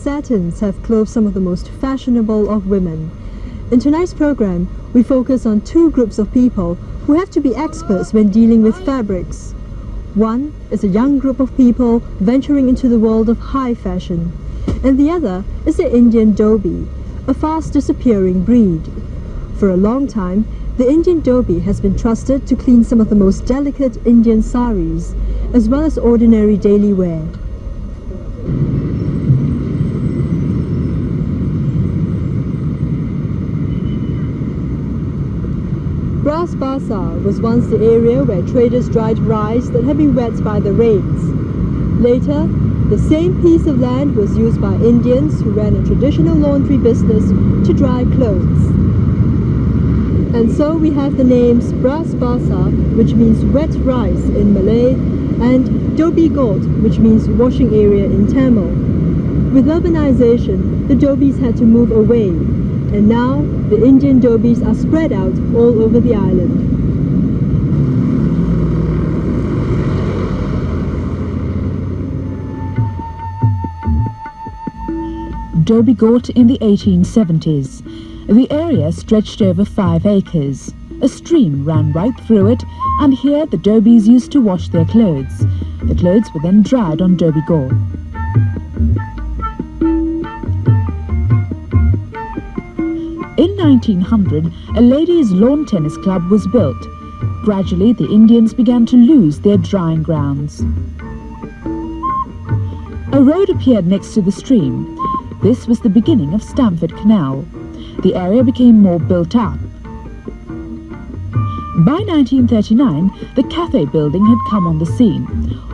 satins have clothed some of the most fashionable of women. In tonight's program, we focus on two groups of people who have to be experts when dealing with fabrics. One is a young group of people venturing into the world of high fashion, and the other is the Indian dhobi, a fast disappearing breed. For a long time, the Indian dhobi has been trusted to clean some of the most delicate Indian sarees, as well as ordinary daily wear. Bras Basah was once the area where traders dried rice that had been wet by the rains. Later, the same piece of land was used by Indians who ran a traditional laundry business to dry clothes. And so we have the names Bras Basah, which means wet rice in Malay, and dhobi got, which means washing area in Tamil. With urbanization, the dhobis had to move away, and now the Indian dhobis are spread out all over the island. Dhobi got in the 1870s. The area stretched over 5 acres. A stream ran right through it, and here the dhobis used to wash their clothes. The clothes were then dried on dhobi got. In 1900, a ladies' lawn tennis club was built. Gradually, the Indians began to lose their drying grounds. A road appeared next to the stream. This was the beginning of Stamford Canal. The area became more built up. By 1939, the cafe building had come on the scene.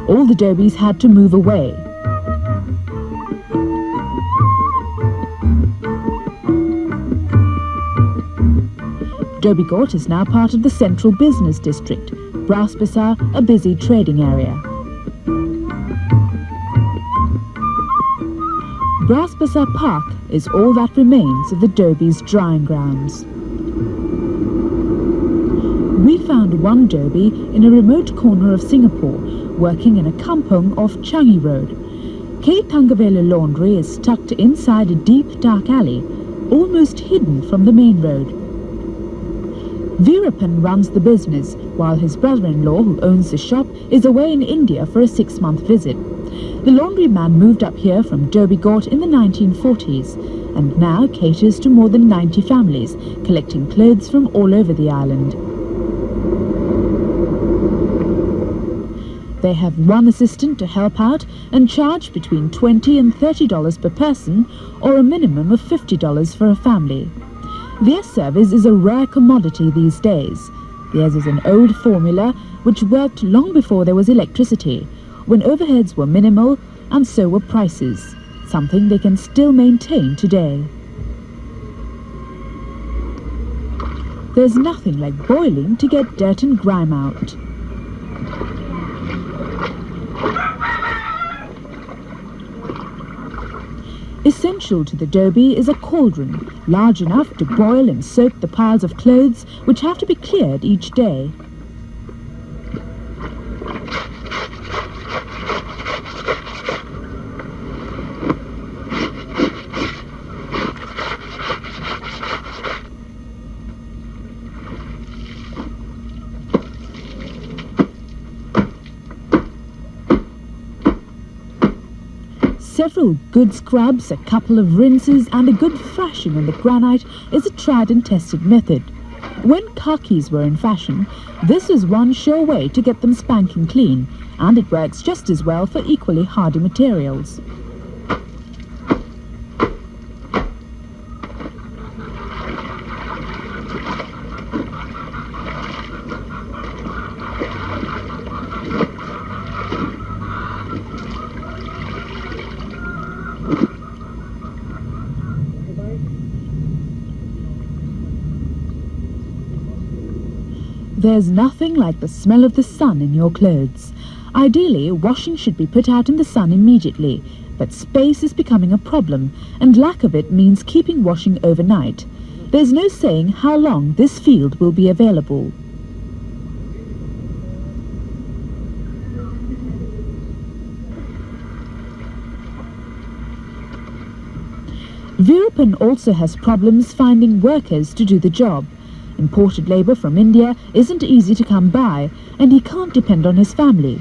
All the dhobis had to move away. Dhobi got is now part of the central business district, Bras Basah, a busy trading area. Bras Basah Park is all that remains of the dhobis' drying grounds. We found one dhobi in a remote corner of Singapore, working in a kampung off Changi Road. K. Thangavela Laundry is tucked inside a deep, dark alley, almost hidden from the main road. Veerapan runs the business, while his brother-in-law, who owns the shop, is away in India for a 6-month visit. The laundryman moved up here from Dhobi got in the 1940s and now caters to more than 90 families, collecting clothes from all over the island. They have one assistant to help out and charge between $20 and $30 per person, or a minimum of $50 for a family. Their service is a rare commodity these days. Theirs is an old formula which worked long before there was electricity, when overheads were minimal and so were prices, something they can still maintain today. There's nothing like boiling to get dirt and grime out. Essential to the dhobi is a cauldron, large enough to boil and soak the piles of clothes which have to be cleared each day. Several good scrubs, a couple of rinses and a good thrashing on the granite is a tried and tested method. When khakis were in fashion, this is one sure way to get them spanking clean, and it works just as well for equally hardy materials. There's nothing like the smell of the sun in your clothes. Ideally, washing should be put out in the sun immediately, but space is becoming a problem, and lack of it means keeping washing overnight. There's no saying how long this field will be available. Veerapan also has problems finding workers to do the job. Imported labour from India isn't easy to come by, and he can't depend on his family.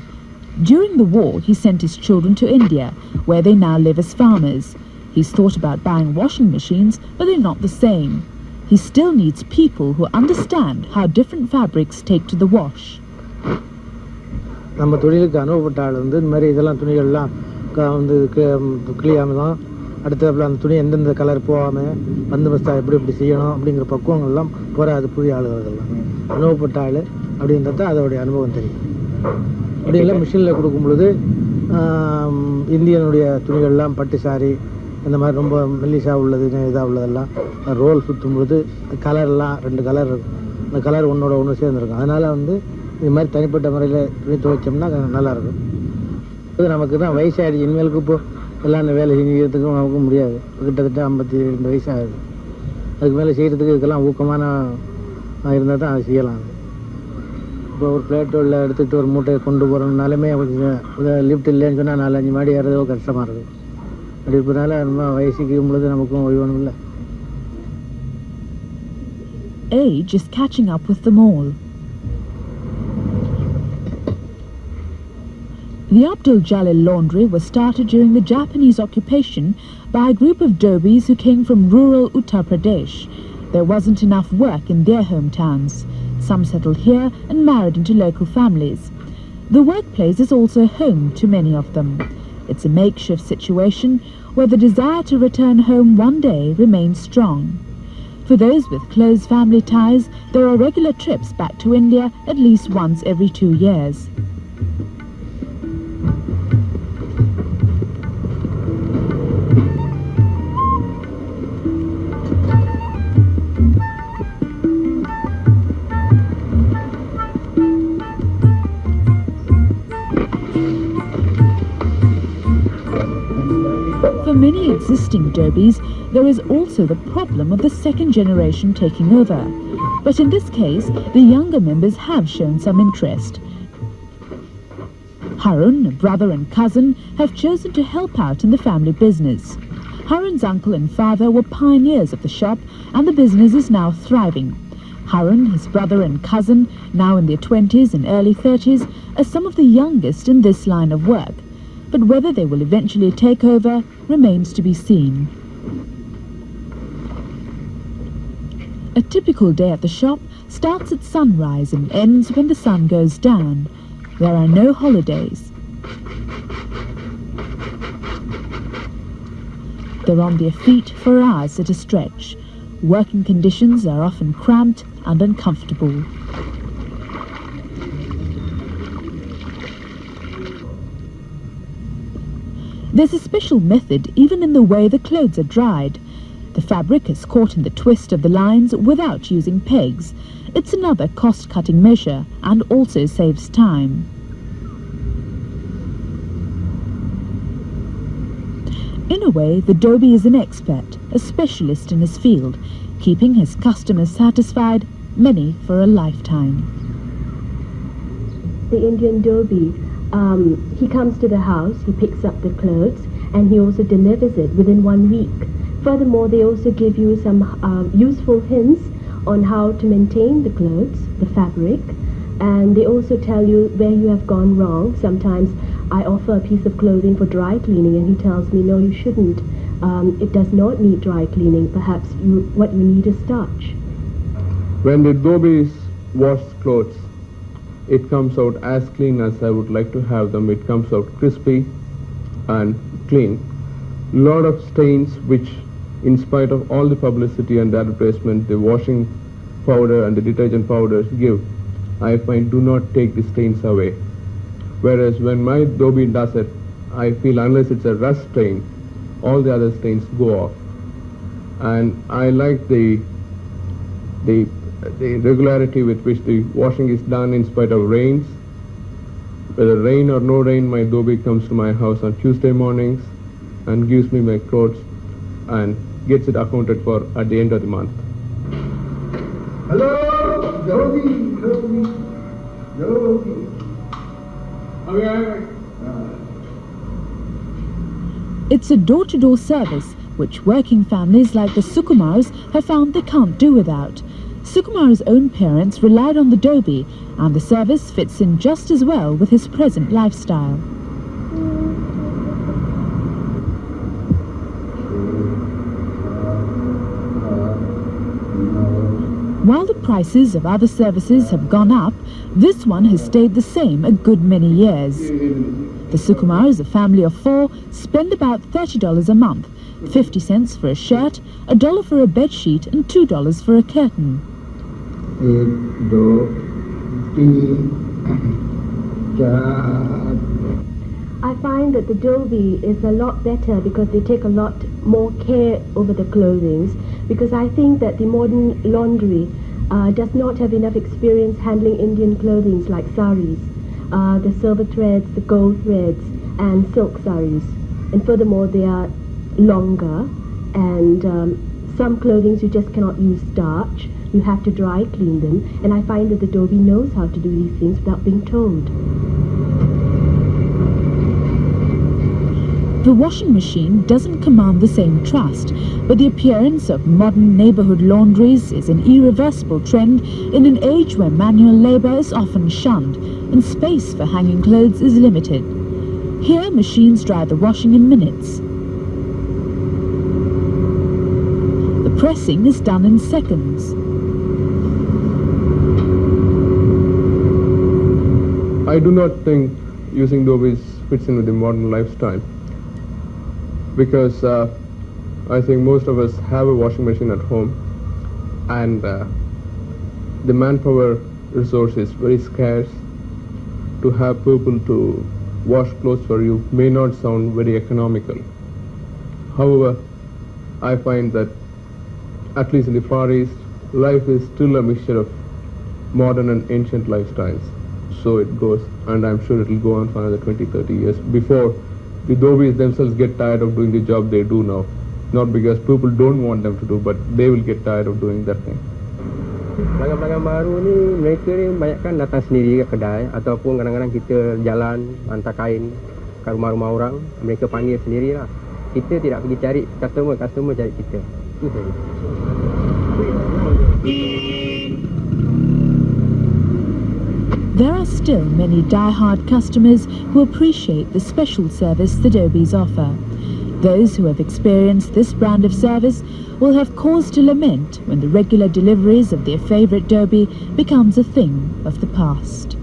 During the war, he sent his children to India, where they now live as farmers. He's thought about buying washing machines, but they're not the same. He still needs people who understand how different fabrics take to the wash. நம்ம தொழிலுக்கு அனுபவப்பட்ட ஆள் வந்து இந்த மாதிரி இதெல்லாம் துணிகள்லாம் வந்து கிளியாமல் தான் அடுத்தப்பில் அந்த துணி எந்தெந்த கலர் போகாமல் பந்தோபஸ்தாக எப்படி செய்யணும் அப்படிங்கிற பக்குவங்கள்லாம் போகாது புதிய ஆளுகளுக்கெல்லாம் அனுபவப்பட்ட ஆள் அப்படின்றது அதோடைய அனுபவம் தெரியும். அப்படியெல்லாம் மிஷினில் கொடுக்கும் பொழுது இந்தியனுடைய துணிகள்லாம் பட்டு சாரி இந்த மாதிரி ரொம்ப மெல்லிசாக உள்ளது இதாக உள்ளதெல்லாம் ரோல் சுற்றும் பொழுது கலர்லாம் 2 கலர் இருக்கும். அந்த கலர் ஒன்றோட ஒன்று சேர்ந்துருக்கும். அதனால் வந்து இது மாதிரி தனிப்பட்ட முறையில் துணி துவைச்சோம்னா நல்லாயிருக்கும். அது நமக்கு தான் வயசாகிடுச்சு. இனிமேலுக்கு இப்போது எல்லாம் அந்த வேலை செஞ்சுக்கிறதுக்கும் நமக்கு முடியாது. கிட்டத்தட்ட 52 வயசு ஆகுது. அதுக்கு மேலே செய்கிறதுக்கு இதுக்கெல்லாம் ஊக்கமான இருந்தால் தான் அதை செய்யலாம். இப்போ ஒரு பிளேட்டோவில் எடுத்துகிட்டு ஒரு மூட்டையை கொண்டு போகிறோம்னாலுமே லிஃப்ட் இல்லைன்னு சொன்னால் 4-5 மாடி ஏறதோ கஷ்டமாக இருக்குது. அப்படி இருக்கிறனால நம்ம வயசுக்கும் பொழுது நமக்கும் ஓய்வனும் இல்லை. Age is catching up with them all. The Abdul Jalil laundry was started during the Japanese occupation by a group of Dhobies who came from rural Uttar Pradesh. There wasn't enough work in their hometowns. Some settled here and married into local families. The workplace is also home to many of them. It's a makeshift situation where the desire to return home one day remains strong. For those with close family ties, there are regular trips back to India at least once every 2 years. For many existing Dhobies, there is also the problem of the second generation taking over. But in this case, the younger members have shown some interest. Harun, a brother and cousin, have chosen to help out in the family business. Harun's uncle and father were pioneers of the shop, and the business is now thriving. Harun, his brother and cousin, now in their 20s and early 30s, are some of the youngest in this line of work. But whether they will eventually take over remains to be seen. A typical day at the shop starts at sunrise and ends when the sun goes down. There are no holidays. They're on their feet for hours at a stretch. Working conditions are often cramped and uncomfortable. There's a special method even in the way the clothes are dried. The fabric is caught in the twist of the lines without using pegs. It's another cost-cutting measure and also saves time. In a way, the dhobi is an expert, a specialist in his field, keeping his customers satisfied, many for a lifetime. The Indian dhobi, he comes to the house, he picks up the clothes, and he also delivers it within 1 week. Furthermore, they also give you some useful hints on how to maintain the clothes, the fabric, and they also tell you where you have gone wrong. Sometimes I offer a piece of clothing for dry cleaning and he tells me, no, you shouldn't. It does not need dry cleaning. Perhaps what you need is starch. When the Dhobies wash clothes, it comes out as clean as I would like to have them. It comes out crispy and clean. Lot of stains which, in spite of all the publicity and advertisement, the washing powder and the detergent powders give, I find do not take the stains away. Whereas when my dhobi does it, I feel unless it's a rust stain, all the other stains go off. And I like the regularity with which the washing is done in spite of rains. Whether rain or no rain, my dhobi comes to my house on Tuesday mornings and gives me my clothes and gets it accounted for at the end of the month. Hello, dhobi, dhobi, dhobi. It's a door-to-door service which working families like the Sukumars have found they can't do without. Sukumar's own parents relied on the dhobi, and the service fits in just as well with his present lifestyle. While the prices of other services have gone up, this one has stayed the same a good many years. The Sukumars, a family of 4, spend about $30 a month, 50 cents for a shirt, $1 for a bed sheet and $2 for a curtain. I find that the dhobi is a lot better because they take a lot more care over the clothing, because I think that the modern laundry does not have enough experience handling Indian clothing like sarees, the silver threads, the gold threads and silk sarees. And furthermore, they are longer, and some clothing you just cannot use starch. You have to dry clean them, and I find that the dhobi knows how to do these things without being told. The washing machine doesn't command the same trust, but the appearance of modern neighborhood laundries is an irreversible trend in an age where manual labor is often shunned and space for hanging clothes is limited. Here, machines dry the washing in minutes. The pressing is done in seconds. I do not think using dhobies fits in with the modern lifestyle, because I think most of us have a washing machine at home, and the manpower resource is very scarce. To have people to wash clothes for you may not sound very economical. However, I find that at least in the Far East, life is still a mixture of modern and ancient lifestyles. So it goes, and I'm sure it will go on for another 20-30 years before the Dhobies themselves get tired of doing the job they do now. Not because people don't want them to do, but they will get tired of doing that thing. Pelanggan-pelanggan baru ni, mereka ni banyakkan datang sendiri ke kedai, ataupun kadang-kadang kita jalan hantar kain ke rumah-rumah orang, mereka panggil sendirilah. Kita tidak pergi cari customer cari kita. Itu saja. There are still many die-hard customers who appreciate the special service the Dhobies offer. Those who have experienced this brand of service will have cause to lament when the regular deliveries of their favourite dhobi becomes a thing of the past.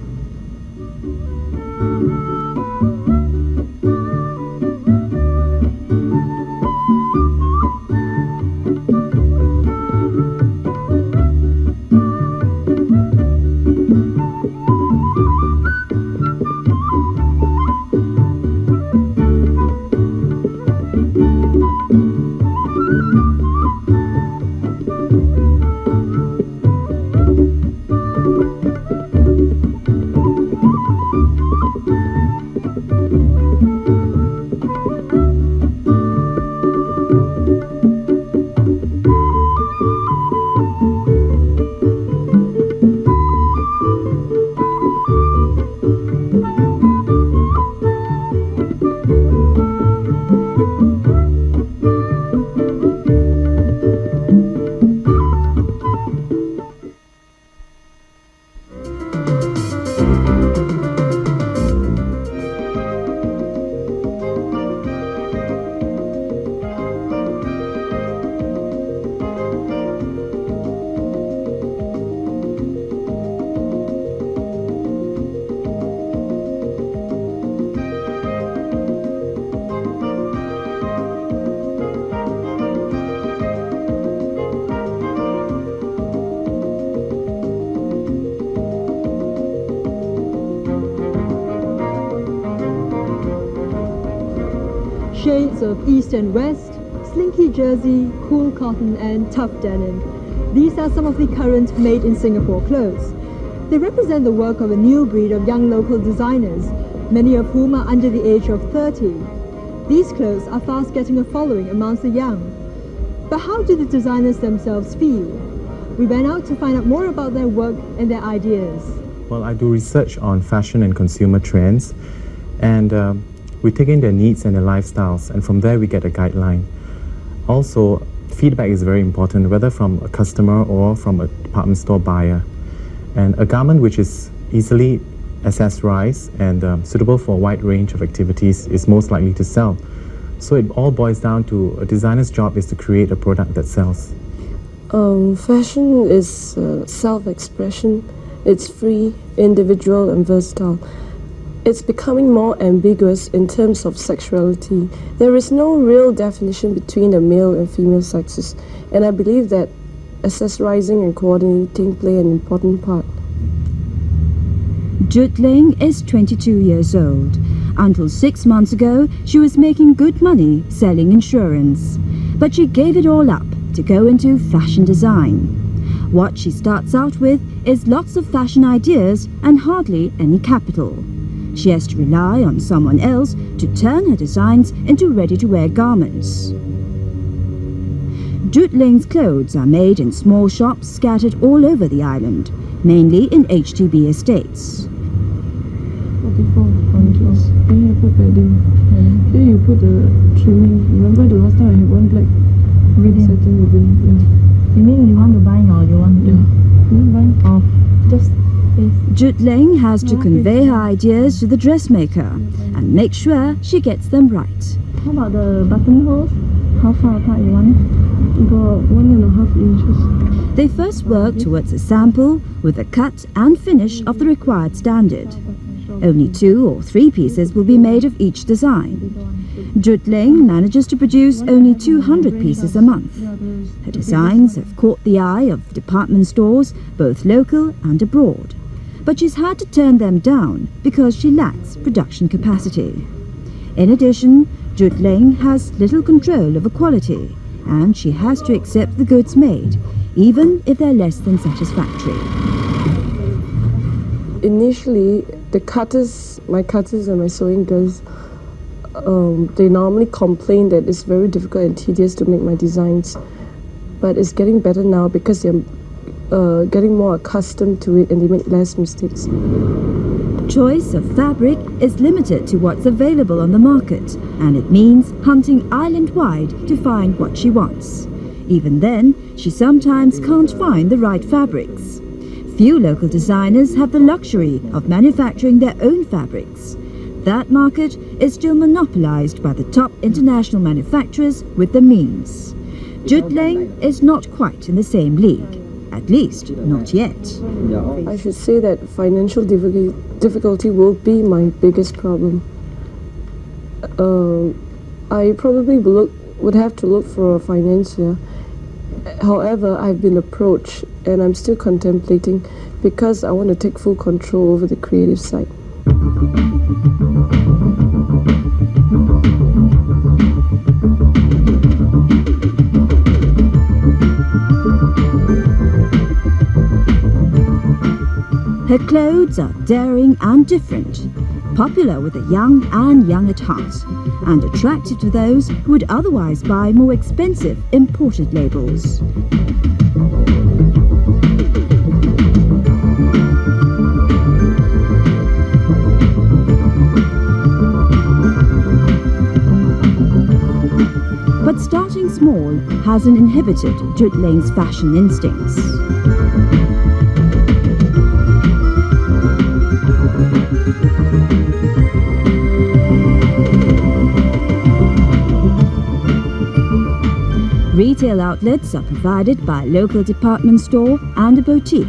Shades of East and West, slinky jersey, cool cotton and tough denim. These are some of the current made in Singapore clothes. They represent the work of a new breed of young local designers, many of whom are under the age of 30. These clothes are fast getting a following amongst the young. But how do the designers themselves feel? We went out to find out more about their work and their ideas. Well, I do research on fashion and consumer trends, and we take in their needs and their lifestyles, and from there we get a guideline. Also, feedback is very important, whether from a customer or from a department store buyer. And a garment which is easily accessorized and suitable for a wide range of activities is most likely to sell. So it all boils down to a designer's job is to create a product that sells. Fashion is self-expression. It's free, individual and versatile. It's becoming more ambiguous in terms of sexuality. There is no real definition between the male and female sexes, and I believe that accessorizing and coordinating play an important part. Jut Ling is 22 years old. Until 6 months ago, she was making good money selling insurance. But she gave it all up to go into fashion design. What she starts out with is lots of fashion ideas and hardly any capital. She has to rely on someone else to turn her designs into ready-to-wear garments. Jut Ling's clothes are made in small shops scattered all over the island, mainly in HDB estates. 44 bunches. Then you put padding. Here you put the trimming. Remember the last time I had one black satin ribbon? Yeah. You mean you want to buy or you want to? Yeah. Or just Jut Ling has to convey her ideas to the dressmaker and make sure she gets them right. How about the buttonholes? How far apart you want? About 1.5 inches. They first work towards a sample with a cut and finish of the required standard. Only 2 or 3 pieces will be made of each design. Jut Ling manages to produce only 200 pieces a month. Her designs have caught the eye of department stores, both local and abroad. But she's had to turn them down because she lacks production capacity. In addition, Jut Ling has little control over quality, and she has to accept the goods made, even if they're less than satisfactory. Initially, my cutters and my sewing girls, they normally complain that it's very difficult and tedious to make my designs. But it's getting better now because they're getting more accustomed to it and they make less mistakes. Choice of fabric is limited to what's available on the market, and it means hunting island-wide to find what she wants. Even then, she sometimes can't find the right fabrics. Few local designers have the luxury of manufacturing their own fabrics. That market is still monopolized by the top international manufacturers with the means. Jut Ling is not quite in the same league, at least not yet. I should say that financial difficulty will be my biggest problem. I probably would have to look for a financier. However, I've been approached and I'm still contemplating because I want to take full control over the creative side. Her clothes are daring and different, popular with the young and young at heart, and attractive to those who would otherwise buy more expensive imported labels. But starting small hasn't inhibited Jut Ling's fashion instincts. Retail outlets are provided by a local department store and a boutique.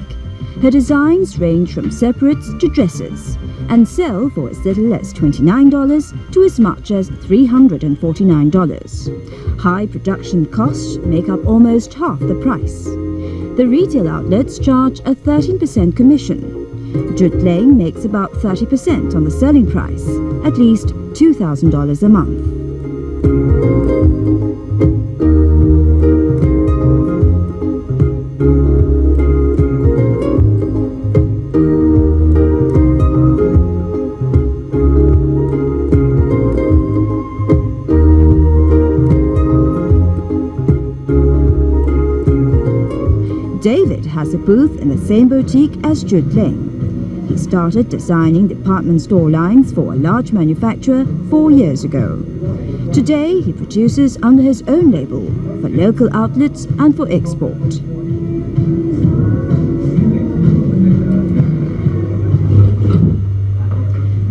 Her designs range from separates to dresses and sell for as little as $29 to as much as $349. High production costs make up almost half the price. The retail outlets charge a 13% commission. Jut Ling makes about 30% on the selling price, at least $2,000 a month. David has a booth in the same boutique as Jut Ling. He started designing department store lines for a large manufacturer 4 years ago. Today, he produces under his own label, for local outlets and for export.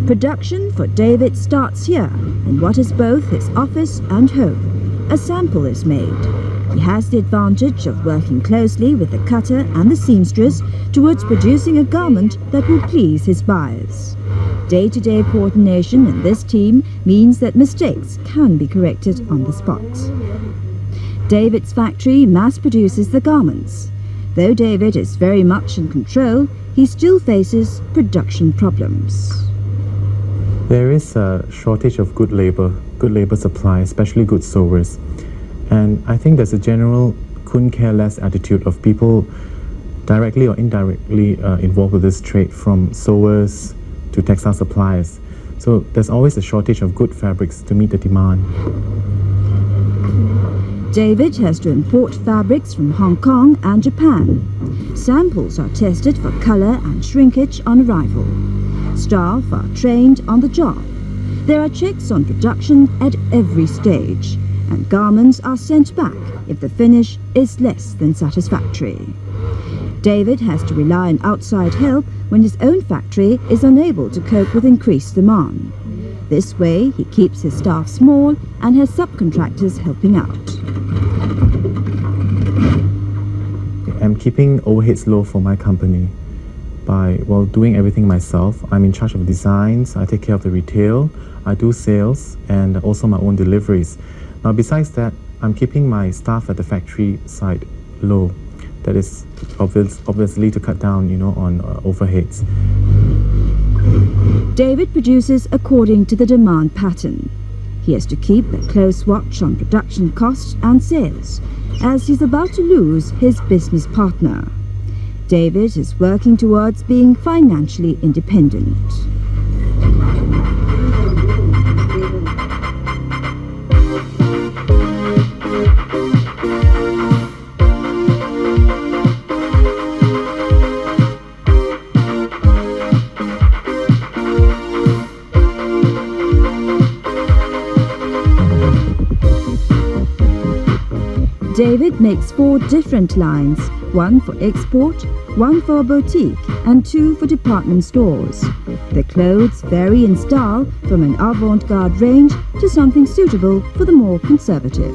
Production for David starts here, in what is both his office and home. A sample is made. He has the advantage of working closely with the cutter and the seamstress towards producing a garment that will please his buyers. Day-to-day coordination in this team means that mistakes can be corrected on the spot. David's factory mass produces the garments. Though David is very much in control, he still faces production problems. There is a shortage of good labor supply, especially good sewers. And I think there's a general couldn't care less attitude of people directly or indirectly involved with this trade, from sewers to textile suppliers. So there's always a shortage of good fabrics to meet the demand. David has to import fabrics from Hong Kong and Japan. Samples are tested for color and shrinkage on arrival. Staff are trained on the job. There are checks on production at every stage, and garments are sent back if the finish is less than satisfactory. David has to rely on outside help when his own factory is unable to cope with increased demand. This way, he keeps his staff small and has subcontractors helping out. I'm keeping overheads low for my company by, doing everything myself. I'm in charge of designs, I take care of the retail, I do sales, and also my own deliveries. Now, besides that, I'm keeping my staff at the factory side low. That is obviously to cut down, on overheads. David produces according to the demand pattern. He has to keep a close watch on production costs and sales, as he's about to lose his business partner. David is working towards being financially independent. David makes 4 different lines, 1 for export, 1 for a boutique, and 2 for department stores. The clothes vary in style from an avant-garde range to something suitable for the more conservative.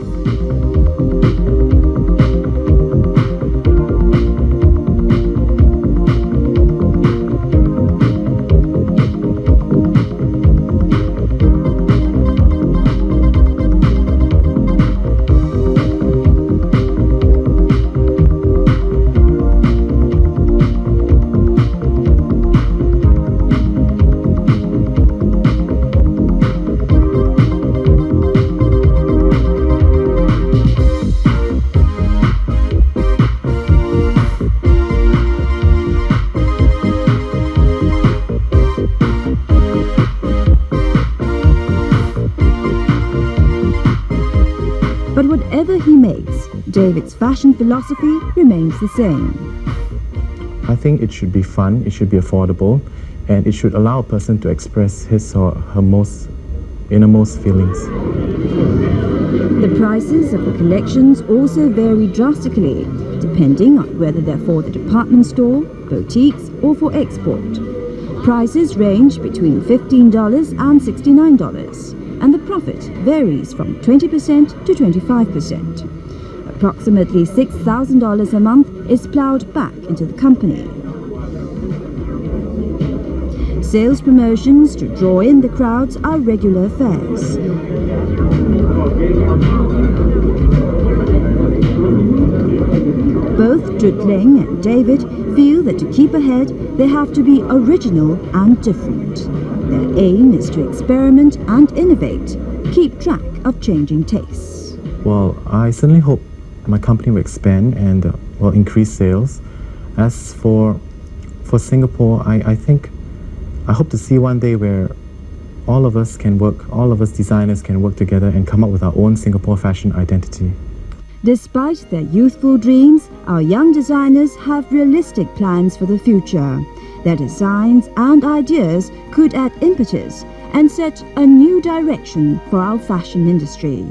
But whatever he makes, David's fashion philosophy remains the same. I think it should be fun, it should be affordable, and it should allow a person to express his or her innermost feelings. The prices of the collections also vary drastically, depending on whether they're for the department store, boutiques, or for export. Prices range between $15 and $69, and the profit varies from 20% to 25%. Approximately $6,000 a month is ploughed back into the company. Sales promotions to draw in the crowds are regular affairs. Both Drutling and David feel that to keep ahead, they have to be original and different. Their aim is to experiment and innovate, keep track of changing tastes. Well, I certainly hope my company will expand and increase sales. As for Singapore, I hope to see one day where all of us designers can work together and come up with our own Singapore fashion identity. Despite their youthful dreams, our young designers have realistic plans for the future. Their designs and ideas could add impetus and set a new direction for our fashion industry.